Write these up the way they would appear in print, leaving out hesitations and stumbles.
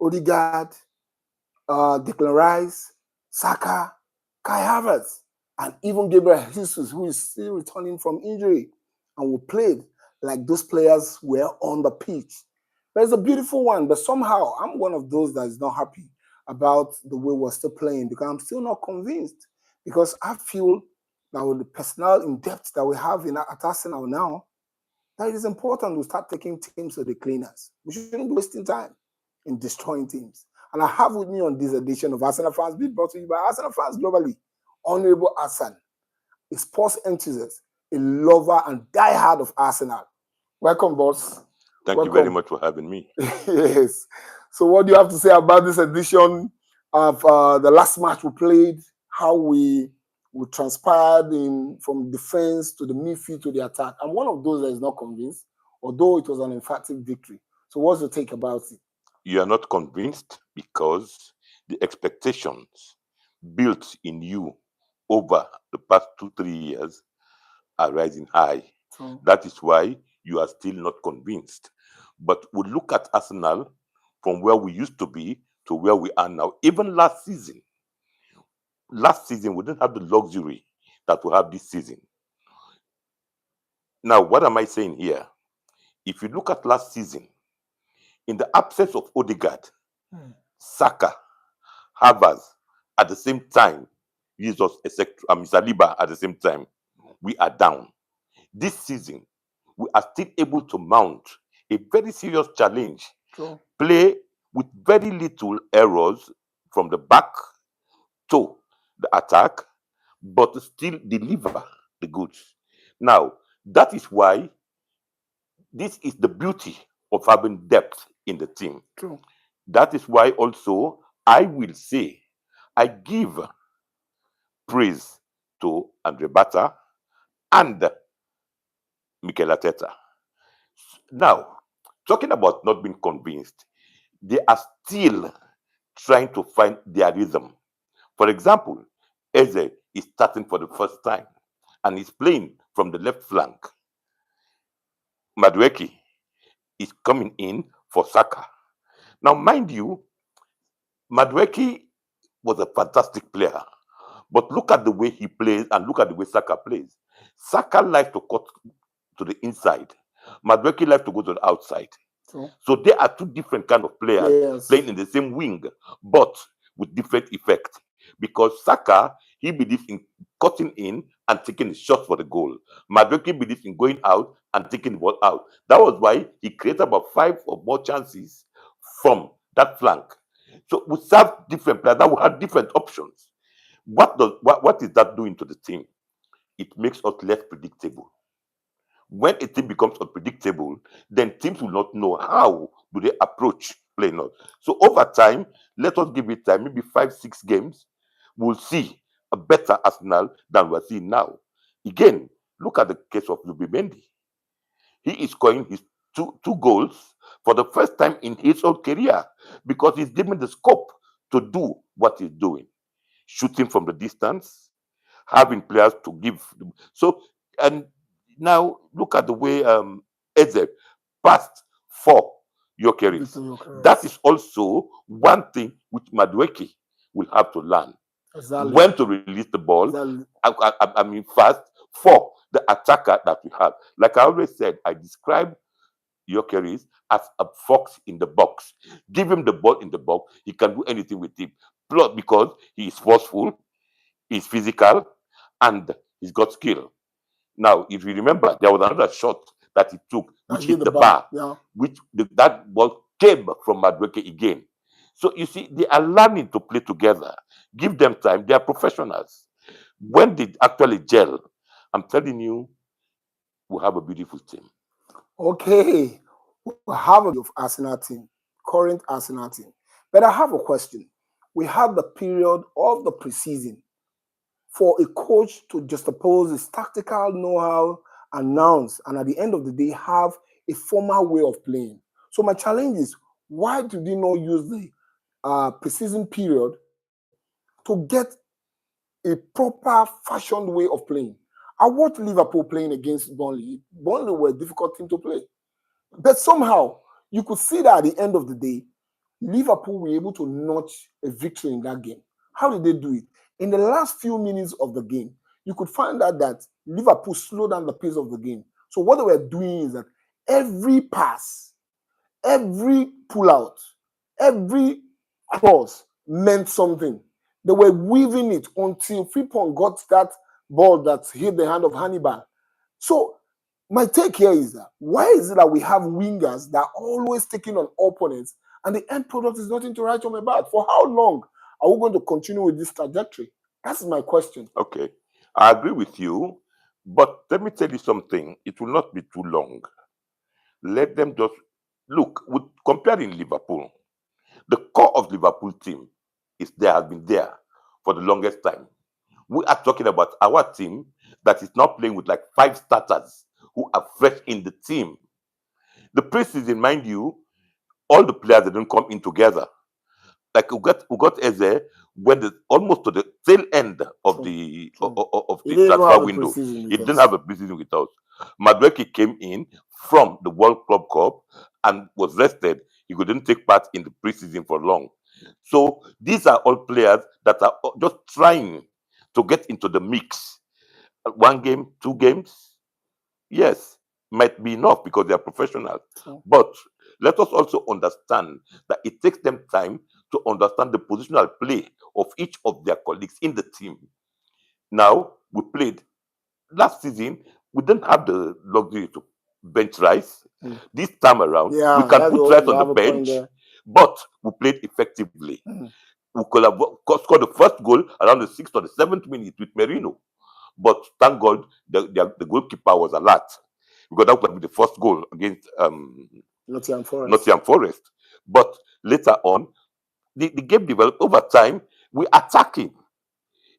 Odegaard, Declan Rice, Saka, Kai Havertz, and even Gabriel Jesus, who is still returning from injury and we played like those players were on the pitch. But it's a beautiful one, but somehow I'm one of those that is not happy about the way we're still playing because I'm still not convinced. Because I feel that with the personnel in depth that we have at Arsenal now, that it is important we start taking teams to the cleaners. We shouldn't be wasting time in destroying teams. And I have with me on this edition of Arsenal Fans, being brought to you by Arsenal Fans Globally, Honorable Hassan, a sports enthusiast, a lover and diehard of Arsenal. Welcome, boss. Thank you very much for having me. Yes. So what do you have to say about this edition of the last match we played, how we transpired from defense to the midfield to the attack? I'm one of those that is not convinced, although it was an emphatic victory. So what's your take about it? You are not convinced because the expectations built in you over the past 2-3 years are rising high. That is why you are still not convinced. But we look at Arsenal from where we used to be to where we are now. Even last season we didn't have the luxury that we have this season. Now, what am I saying here? If you look at last season, in the absence of Odegaard, Saka, Havertz at the same time, Jesus, Saliba at the same time, we are down. This season, we are still able to mount a very serious challenge. Play with very little errors from the back to the attack, but still deliver the goods. Now, that is why this is the beauty of having depth in the team. That is why also I will say I give praise to Andre Bata and Mikel Arteta. Now, talking about not being convinced, they are still trying to find their rhythm. For example, Eze is starting for the first time and he's playing from the left flank. Madueke is coming in for Saka. Now, mind you, Madueke was a fantastic player, but look at the way he plays and look at the way Saka plays. Saka likes to cut to the inside. Madueke likes to go to the outside. So they are two different kind of players playing in the same wing, but with different effect. Because Saka, he believes in cutting in and taking the shot for the goal. Madueke believes in going out and taking the ball out. That was why he created about 5 or more chances from that flank. So we have different players. Now we have different options. What is that doing to the team? It makes us less predictable. When a team becomes unpredictable, then teams will not know how do they approach playing out. So over time, let us give it time, maybe 5-6 games, we'll see a better Arsenal than we're seeing now. Again, look at the case of Zubimendi. He is scoring his two goals for the first time in his whole career because he's given the scope to do what he's doing. Shooting from the distance, having players to give. So, and now look at the way Eze passed for Gyökeres. That is also one thing which Madueke will have to learn. Exactly. When to release the ball, Exactly. I mean fast, for the attacker that we have. Like I always said, I describe Gyökeres as a fox in the box. Give him the ball in the box, he can do anything with it. Plus, because he is forceful, he's physical, and he's got skill. Now, if you remember, there was another shot that he took, which hit the bar, which that ball came from Madueke again. So you see, they are learning to play together. Give them time. They are professionals. When they actually gel, I'm telling you, we have a beautiful team. Okay, we have a of Arsenal team, current Arsenal team. But I have a question. We have the period of the preseason for a coach to just oppose his tactical know-how, announce, and at the end of the day have a formal way of playing. So my challenge is, why did they not use the preseason period to get a proper fashioned way of playing? I watched Liverpool playing against Burnley. Burnley were a difficult team to play. But somehow, you could see that at the end of the day, Liverpool were able to notch a victory in that game. How did they do it? In the last few minutes of the game, you could find out that Liverpool slowed down the pace of the game. So what they were doing is that every pass, every pull-out, every cross meant something. They were weaving it until Frimpong got that ball that hit the hand of Hannibal. So my take here is that why is it that we have wingers that are always taking on opponents and the end product is nothing to write home about? For how long are we going to continue with this trajectory? That's my question. Okay, I agree with you, but let me tell you something. It will not be too long. Let them just look. With comparing Liverpool, the core of Liverpool team is there, has been there for the longest time. We are talking about our team that is now playing with like 5 starters who are fresh in the team. The preseason, mind you, all the players didn't come in together. Like Ugot Eze went almost to the tail end of True, the true. of He the didn't even transfer have a window. preseason He with didn't us. have a preseason with us. Madueke came in from the World Club Cup and was rested. He couldn't take part in the preseason for long. So these are all players that are just trying to get into the mix. 1 game, 2 games, yes, might be enough because they are professionals. True. But let us also understand that it takes them time to understand the positional play of each of their colleagues in the team. Now, we played last season, we didn't have the luxury to bench Rice. Mm. This time around, we Yeah, can that's put what Rice you on the have a point bench, there. but we played effectively. Mm. We could have scored the first goal around the 6th or the 7th minute with Merino. But thank God the goalkeeper was alert because that would be the first goal against Nottingham Forest. Nottingham Forest. But later on, the game developed over time. We're attacking.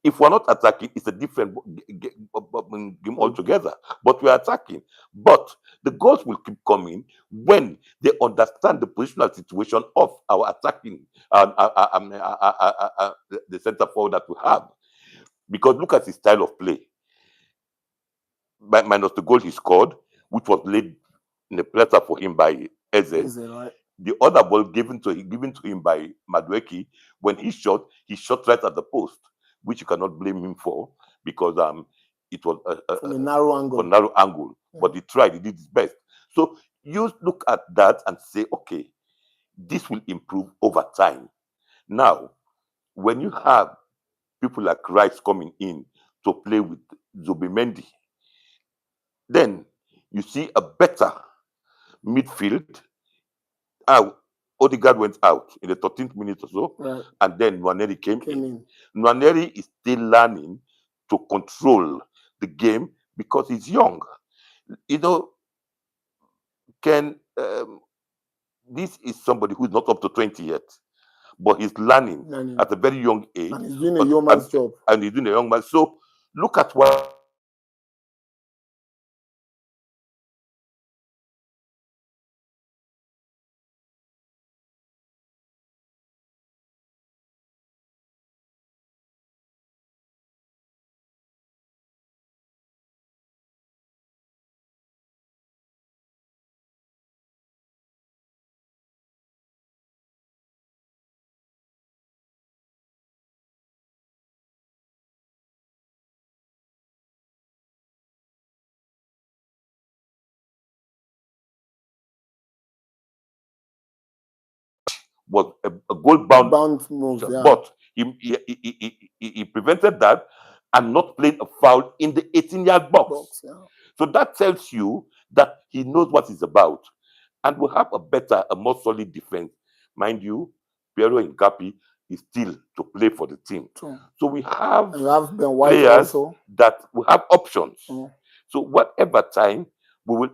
If we're not attacking, it's a different game altogether. But we're attacking. But the goals will keep coming when they understand the positional situation of our attacking, the centre forward that we have. Because look at his style of play. Minus the goal he scored, which was laid in a platter for him by Eze. Is it right? The other ball given to him by Madueke, when he shot right at the post, which you cannot blame him for because it was From a narrow angle. for narrow angle. Yeah. But he tried, he did his best. So you look at that and say, okay, this will improve over time. Now, when you have people like Rice coming in to play with Zubimendi, then you see a better midfield. Odegaard went out in the 13th minute or so, Right. and then Nwaneri came Came in. in. Nwaneri is still learning to control the game because he's young. You know, this is somebody who's not up to 20 yet, but he's learning Learning. at a very young age, And he's doing a yeoman's job. and he's doing a young man. So look at what was a goal-bound Bound move, yeah. but he prevented that and not playing a foul in the 18-yard box. Box, yeah. So that tells you that he knows what he's about. And we have a more solid defense. Mind you, Piero Ngapi is still to play for the team. True. So we have And you have Ben White players also. that we have options. Mm. So whatever time we will,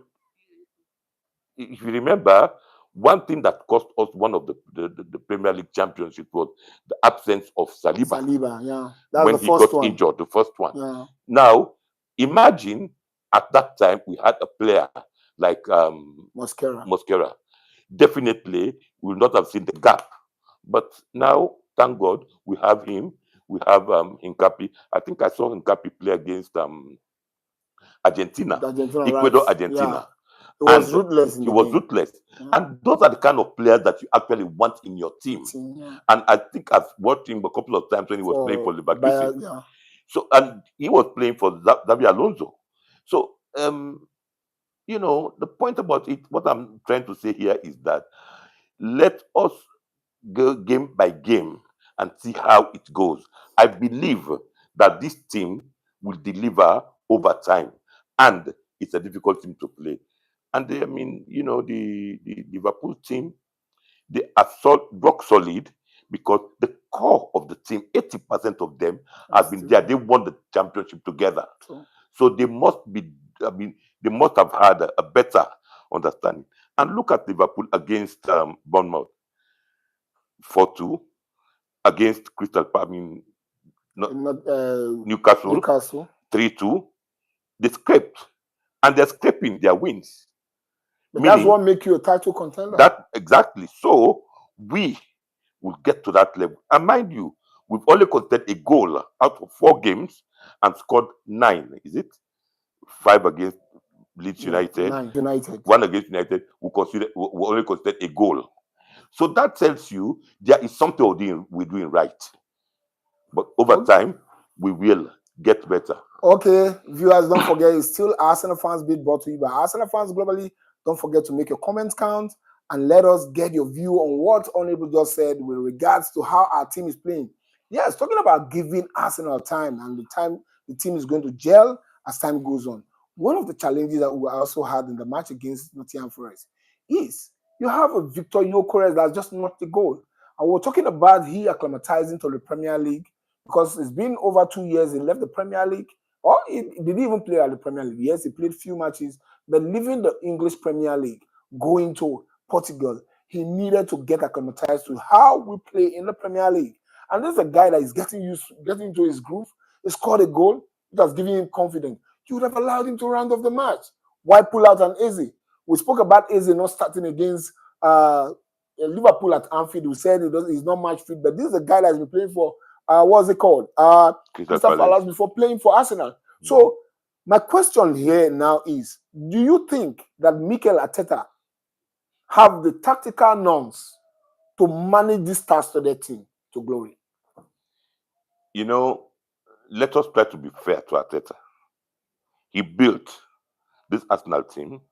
if you remember, one thing that cost us one of the Premier League championship was the absence of Saliba Saliba, yeah. That's when the he first got one. injured, the first one. Yeah. Now, imagine at that time we had a player like Mosquera. Definitely, we would not have seen the gap. But now, thank God, we have him. We have Hincapi. I think I saw Hincapi play against Argentina, Argentina, Ecuador, right. Argentina. Yeah. was ruthless in he the was game. ruthless. Yeah. And those are the kind of players that you actually want in your team. Yeah. And I think I've watched him a couple of times when he was playing for Leverkusen. Yeah. So, and he was playing for Xabi Alonso. So, you know, the point about it, what I'm trying to say here is that let us go game by game and see how it goes. I believe that this team will deliver over time, and it's a difficult team to play. And I mean, you know, the Liverpool team, they are rock solid because the core of the team, 80% of them have been there. They won the championship together. True. So they must be, I mean, they must have had a better understanding. And look at Liverpool against Bournemouth, 4-2, against Crystal Palace, I mean, Newcastle, 3-2. They scraped, and they're scraping their wins. But that's what makes you a title contender. That exactly. So we will get to that level. And mind you, we've only conceded a goal out of 4 games and scored 9. Is it 5 against Leeds United? 9 United. 1 against United. We only conceded a goal. So that tells you there is something we're doing right. But over time, we will get better. Okay, viewers, don't forget, it's still Arsenal Fans Beat brought to you by Arsenal Fans Globally. Don't forget to make your comments count and let us get your view on what Honorable just said with regards to how our team is playing. Yes, talking about giving Arsenal time and the time the team is going to gel as time goes on. One of the challenges that we also had in the match against Nottingham Forest is you have a Victor Gyökeres that's just not the goal. And we're talking about he acclimatizing to the Premier League because it's been over 2 years he left the Premier League. Or he didn't even play at the Premier League. Yes, he played few matches, but leaving the English Premier League, going to Portugal, he needed to get acclimatized to how we play in the Premier League. And this is a guy that is getting into his groove. He scored a goal. It has given him confidence. You would have allowed him to round off the match. Why pull out an Eze? We spoke about Eze not starting against Liverpool at Anfield. We said he's not match fit, but this is a guy that has been playing for what's it called? Crystal Palace before playing for Arsenal. So my question here now is, do you think that Mikel Arteta have the tactical norms to manage this task to their team to glory? You know, let us try to be fair to Arteta. He built this Arsenal team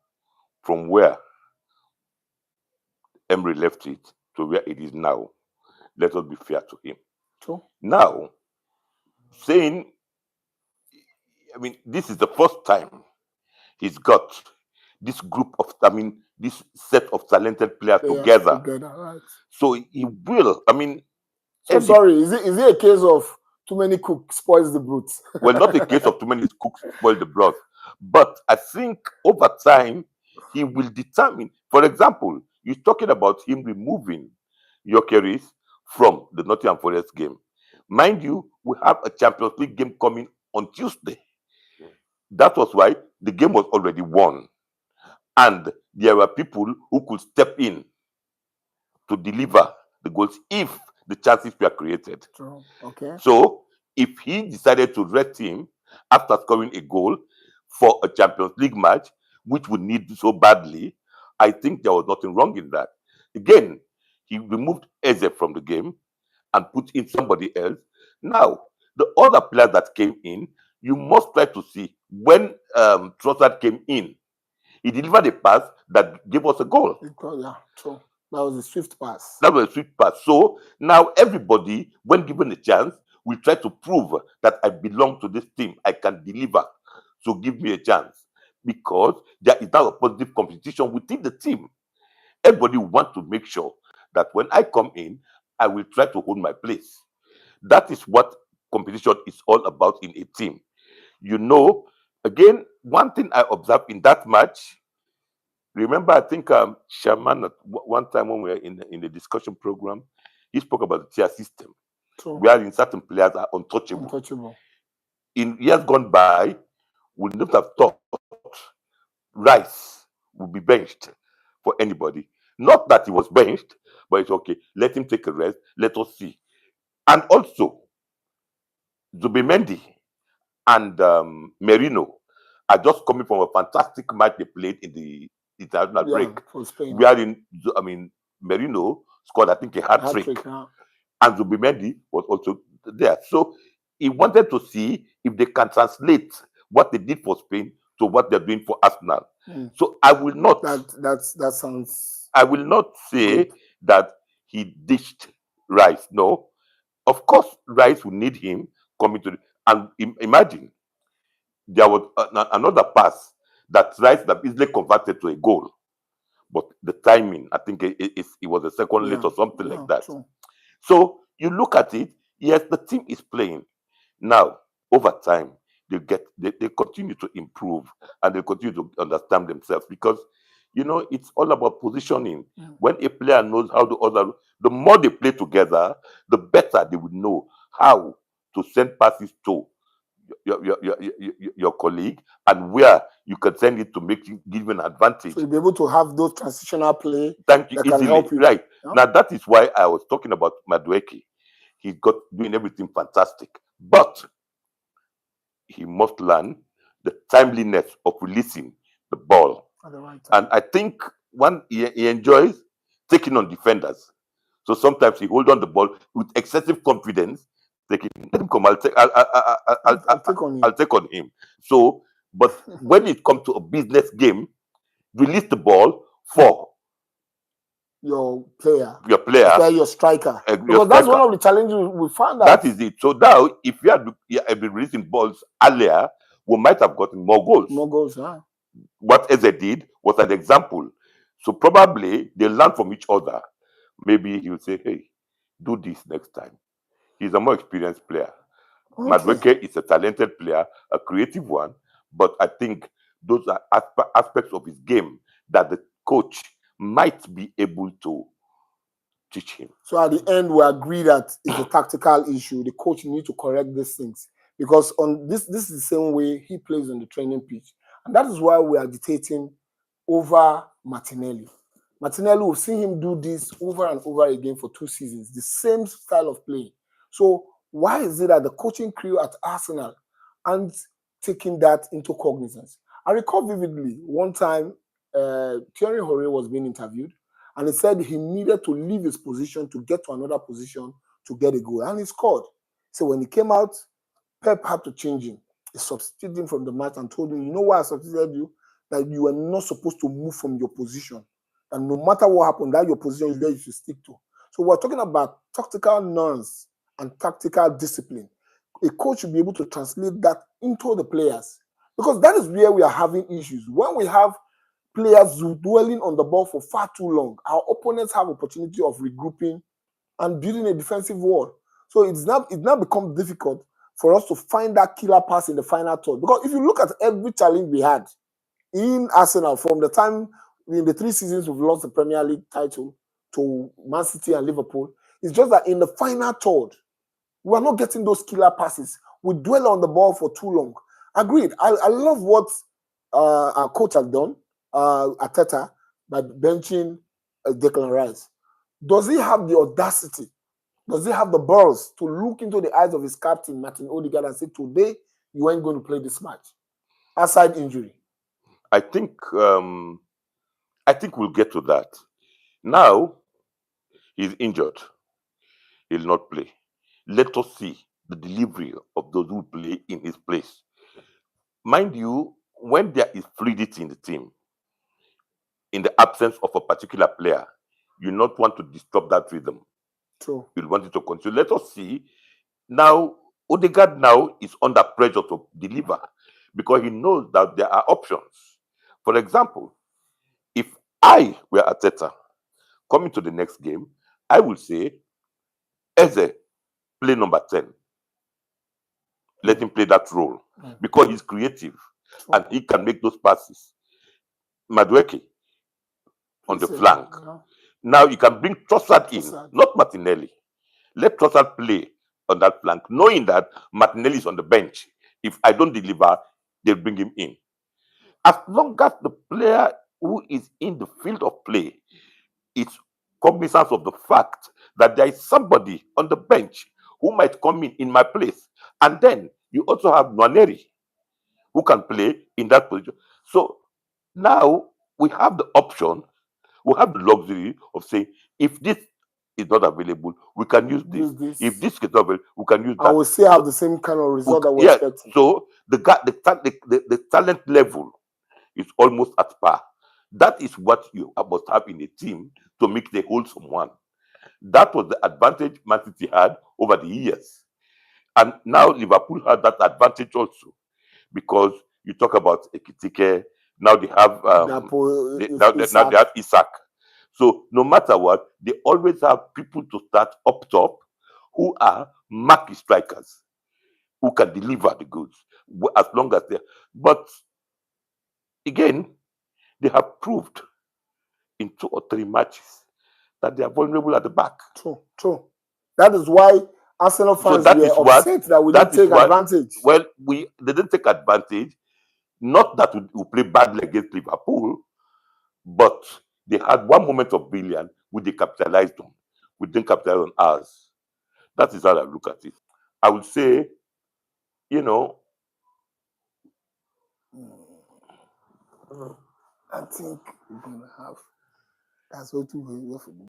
from where Emery left it to where it is now. Let us be fair to him. True. Now, saying, I mean, this is the first time he's got this group of, I mean, this set of talented players together. Right. So he will, I mean. So sorry, is it a case of too many cooks spoils the broth? Well, not a case of too many cooks spoil the broth. But I think over time, he will determine. For example, you're talking about him removing Gyökeres from the Nottingham Forest game. Mind you, we have a Champions League game coming on Tuesday. That was why the game was already won. And there were people who could step in to deliver the goals if the chances were created. True. Okay. So if he decided to rest him after scoring a goal for a Champions League match, which we need so badly, I think there was nothing wrong in that. Again, he removed Eze from the game and put in somebody else. Now, the other players that came in, you must try to see when Trossard came in, he delivered a pass that gave us a goal. Yeah, true. That was a swift pass. That was a swift pass. So now everybody, when given a chance, will try to prove that I belong to this team. I can deliver. So give me a chance. Because there is now a positive competition within the team. Everybody wants to make sure that when I come in, I will try to hold my place. That is what competition is all about in a team. You know, again, one thing I observed in that match, remember, I think Sherman, one time when we were in the discussion program, he spoke about the tier system, wherein certain players are untouchable. In years gone by, we would not have thought Rice would be benched for anybody. Not that he was benched, but it's okay. Let him take a rest. Let us see. And also, Zubimendi and Merino are just coming from a fantastic match they played in international Yeah, break, for Spain. wherein Merino scored, I think, a hat trick, Hat-trick, yeah. and Zubimendi was also there. So he wanted to see if they can translate what they did for Spain to what they're doing for Arsenal. Mm. So I will not That sounds say good. that he ditched Rice. No, of course Rice will need him coming to and imagine there was another pass that Rice that easily converted to a goal, but the timing, I think it was a second late Yeah, or something yeah, like that. true. So you look at it, yes, the team is playing. Now, over time, they continue to improve and they continue to understand themselves because it's all about positioning. Mm. When a player knows how the more they play together, the better they would know how to send passes to your colleague and where you can send it to give you an advantage. So you'll be able to have those transitional play Thank you, that can easily. help you. Right. Yeah? Now that is why I was talking about Madueke. He's got doing everything fantastic, but he must learn the timeliness of releasing the ball. At the right time. And I think he enjoys taking on defenders. So sometimes he hold on the ball with excessive confidence. Let him come. I'll take on I'll you. take on him. So, but when it comes to a business game, release the ball for Your player, your player, especially your striker, your because that's one striker. of the challenges we found out. That is it. So now, if you had been releasing balls earlier, we might have gotten more goals. More goals, huh? What Eze did was an example. So probably they learn from each other. Maybe he'll say, "Hey, do this next time." He's a more experienced player. Okay. Madueke is a talented player, a creative one, but I think those are aspects of his game that the coach might be able to teach him. So at the end, we agree that it's a tactical issue. The coach needs to correct these things because on this is the same way he plays on the training pitch, and that is why we are agitating over Martinelli. Martinelli, we've seen him do this over and over again for 2 seasons, the same style of play. So why is it that the coaching crew at Arsenal aren't taking that into cognizance? I recall vividly one time Thierry Henry was being interviewed, and he said he needed to leave his position to get to another position to get a goal, and he scored. So when he came out, Pep had to change him. He substituted him from the match and told him, "You know why I substituted you? That you are not supposed to move from your position. And no matter what happened, that your position is where you should stick to." So we're talking about tactical nuance and tactical discipline. A coach should be able to translate that into the players because that is where we are having issues. When we have players dwelling on the ball for far too long, our opponents have opportunity of regrouping and building a defensive wall. So it now becomes difficult for us to find that killer pass in the final third. Because if you look at every challenge we had in Arsenal from the time in the 3 seasons we've lost the Premier League title to Man City and Liverpool, it's just that in the final third, we are not getting those killer passes. We dwell on the ball for too long. Agreed. I love what our coach has done, Arteta, by benching Declan Rice. Does he have the audacity? Does he have the balls to look into the eyes of his captain, Martin Odegaard, and say, "Today, you ain't going to play this match"? Aside injury. I think we'll get to that. Now he's injured. He'll not play. Let us see the delivery of those who play in his place. Mind you, when there is fluidity in the team, in the absence of a particular player, you not want to disturb that rhythm. True. You'll want it to continue. Let us see. Now, Odegaard now is under pressure to deliver because he knows that there are options. For example, if I were Arteta coming to the next game, I would say, Eze, play number 10. Let him play that role because he's creative and he can make those passes. Madueke on the flank. Now you can bring Trossard in, not Martinelli. Let Trossard play on that flank, knowing that Martinelli is on the bench. If I don't deliver, they'll bring him in. As long as the player who is in the field of play is cognizant of the fact that there is somebody on the bench who might come in my place. And then you also have Nwaneri who can play in that position. So now we have the option, we have the luxury of saying, if this is not available, we can use this. Use this. If this is not available, we can use I that. will still have the same kind of result that we're Yeah, expecting. so the talent level is almost at par. That is what you must have in a team to make the wholesome one. That was the advantage Man City had over the years. And now Liverpool had that advantage also, because you talk about Ekitike, now they have now they have Isak. So no matter what, they always have people to start up top who are marquee strikers who can deliver the goods as long as they. But again, they have proved in 2 or 3 matches that they are vulnerable at the back. True. That is why Arsenal fans that were is what- upset that we that didn't is take what- advantage. Well, they didn't take advantage. Not that we play badly against Liverpool, but they had one moment of brilliance which they capitalized on. We didn't capitalize on ours. That is how I look at it. I would say, I think we're gonna have. That's what we